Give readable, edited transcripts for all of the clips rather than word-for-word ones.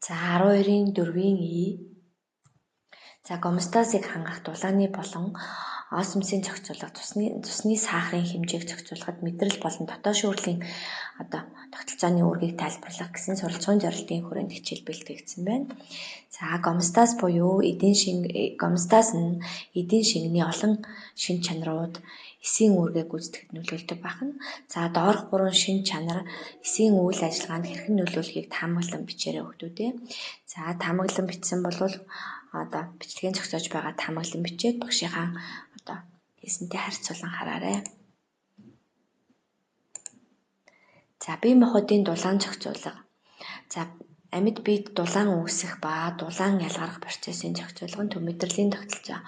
За 12-ийн 4-ийн И. За гоместазыг хангах дулааны болон осмосын зохицуулга цусны сахарын хэмжээг зохицуулахад мэдрэл болон дотоошин үрлийн тогтолцооны үүргийг тайлбарлах гэсэн суралцлагын зорилтын хүрээнд хичээл бэлтгэгдсэн байна. За гоместаз буюу гоместаз нь эдийн шингэний олон шин чанарууд эсийн үүргээ гүйцэтгэхэд нөлөөлдөг байна. За доорх 3 шин чанар эсийн үйл ажиллагаанд хэрхэн нөлөөлөхийг таамаглан бичээрэй хүүхдүүдээ. За таамаглан бичсэн бол бичлэгийн зохицож байгаа таамаглан бичээд багшийнхаа хийсэнтэй харьцуулан хараарай. За бие махбодын дулаан зохицуулга. За амьд биед дулаан үүсэх ба дулаан ялгарах процессын зохицуулга нь төв мэдрэлийн тогтолцоо,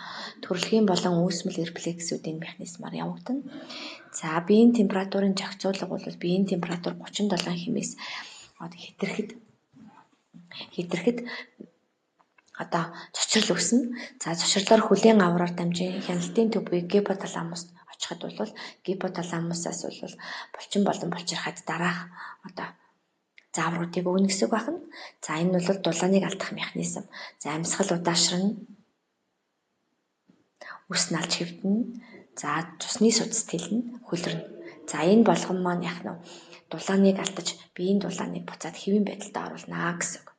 төрөлхийн болон үүсмэл рефлексүүдийн механизмаар явагдана. За биеийн температурын зохицуулга бол биеийн температур 37 хэмээс хэтэрхэд цочрол үүснэ. За цочрлоор хүлээн авраар дамжин хяналтын төв буюу гипоталамуст очиход бол гипоталамусаас бол булчин болон булчирхайд дараах заавруудыг өгнө гэсэн үг байна. За энэ бол дулааныг алдах механизм. За амьсгал удаашрна, үс налж хэвдэнэ. За цусны судас тэлнэ, хөлрөнө. За энэ болгон маань дулааныг алдаж биеийн дулааныг буцаад хэвийн байдалд оруулна гэсэн үг.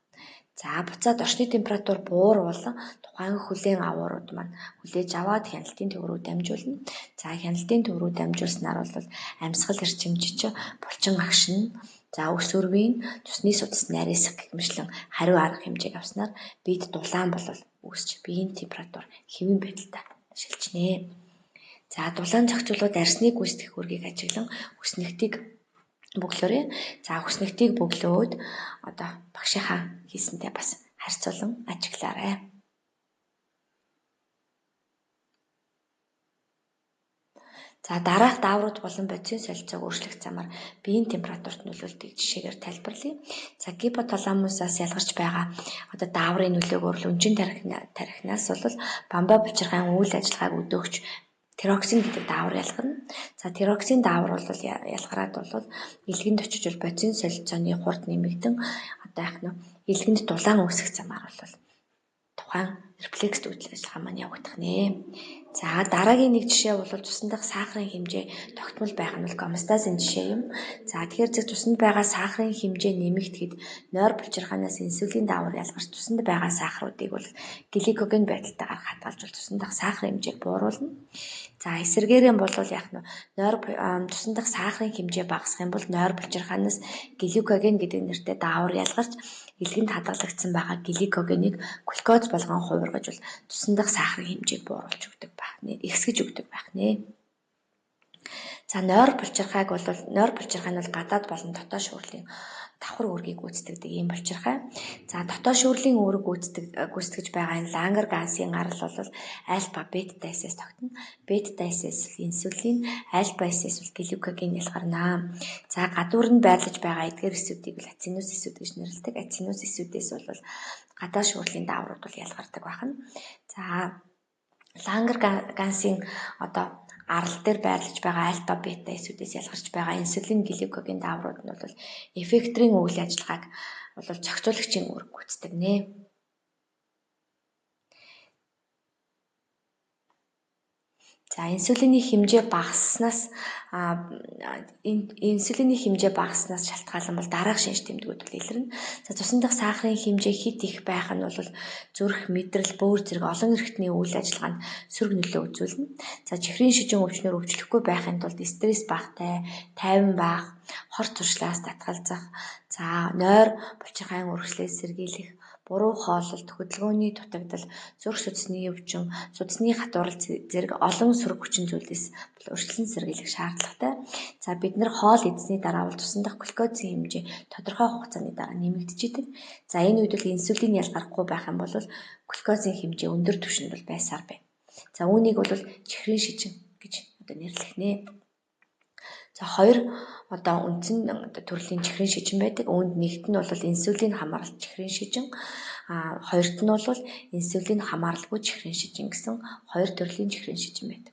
За буцаад орчны температур буурвал тухайн хүлээн авуурууд маань хүлээж аваад хяналтын төв рүү дамжуулна. За хяналтын төв рүү дамжуулснаар бол амьсгал эрчимжиж булчин агшина. За өс өрвийн цусны судас найрсах гэмшлэн хариу арга хэмжээг авснаар биед дулаан үүсч биеийн температур хэвийн байдалд шилжинэ. За дулаан зохицуулгад арсны гүйцэтгэх үүргийг ажиглан хүснэгтийг бөглөөрэй. За хүснэгтийг бөглөөд багшийнхаа хийсэнтэй бас харьцуулан ажиглаарай. За дараах дааврууд болон бодисын солилцоог өөрчлөх замаар биеийн температурт нөлөөлдөг жишээгээр тайлбарлая. За гипоталамусаас ялгарч байгаа дааврын нөлөөгөөр л өнчин тархинаас бол бамбаа булчирхайн үйл ажиллагааг өдөөгч тироксин гэдэг даавар ялгарна. За тироксин даавар бол ялгараад бол илгэнд очиж бодисын солилцооны хурд нэмэгдэн илгэнд дулаан үүсэх замаар бол тухайн рефлекс үйл ажиллагаа маань явагдах нэ. За дараагийн нэг жишээ бол цуснд дах сахарын хэмжээ тогтмол байх нь бол гоместазын жишээ юм. За тэгэхээр цуснд байгаа сахарын хэмжээ нэмэгдэхэд нойр булчирхаанаас инсулин даавар ялгарч цуснд байгаа сахаруудыг бол гликоген байдалтайгаар хадгалж цуснд дах сахарын хэмжээг бууруулна. За эсвэргээрээ бол цуснд дах сахарын хэмжээ багасах юм бол нойр булчирхаанаас гликоген гэдэг нэртэй даавар ялгарч илгэнд хадгалагдсан байгаа гликогенийг глюкоз болгон хувиргаж бол цуснд дах сахарын хэмжээг бууруулж өгдөг байх нэ, ихсгэж өгдөг байх нэ. За нойр булчирхай нь гадаад болон дотоод шүүрлийн давхар үүргийг гүйцэтгэдэг ийм булчирхай. За дотоод шүүрлийн үүрэг гүйцэтгэж байгаа энэ лангер гансын гарал бол альфа бета дайсээс тогтно. Бета дайсээс инсулин, альфа дайсээс глюкоген ялгарна. За гадуур нь байрлаж байгаа эдгээр эсүүдийг ацинус эсүүд гэж нэрлэдэг. Ацинус эсүүдээс бол гадаад шүүрлийн дааврууд бол ялгардаг байна. За лангер гансын арал дээр байрлаж байгаа альфа бета эсүүдээс ялгарч байгаа инсулин, глюкоген дааврууд нь бол эффекторын үйл ажиллагааг зохицуулагчийн үүрэг гүйцэтгэнэ. За инсулины хэмжээ багаснаас шалтгаалan бол дараах шинж тэмдгүүд бол илэрнэ. За цуснд дах сахарын хэмжээ хит их байх нь бол зүрх, мэдрэл, бөөр зэрэг олон эрхтний үйл ажиллагаанд сөрөг нөлөө үзүүлнэ. За чихрийн шижин өвчнөр өвчлөхгүй байхын тулд стресс багтай, тайван байх, хор туршлаас татгалзах, за нойр булчирхайн үргэлжлээс сэргийлэх, буруу хооллолт, хөдөлгөөний дутагдал, зүрх судасны өвчин, судасны хатуурал зэрэг олон сөрөг хүчин зүйлээс өршлөн сэргийлэх шаардлагатай. За бид нар хоол идсэний дараа бол цуснд дах глюкозын хэмжээ тодорхой хугацааны дараа нэмэгдэж идэг. За энэ үед бол инсулин ялгарахгүй байх юм бол глюкозын хэмжээ өндөр түвшинд бол байсаар байна. За үүнийг бол чихрийн шижин гэж нэрлэх нэ. За хоёр үндсэн төрлийн чихрийн шижин байдаг. Үүнд нэгт нь бол инсулин хамааралт чихрийн шижин, хоёрт нь бол инсулин хамааралгүй чихрийн шижин гэсэн хоёр төрлийн чихрийн шижин байдаг.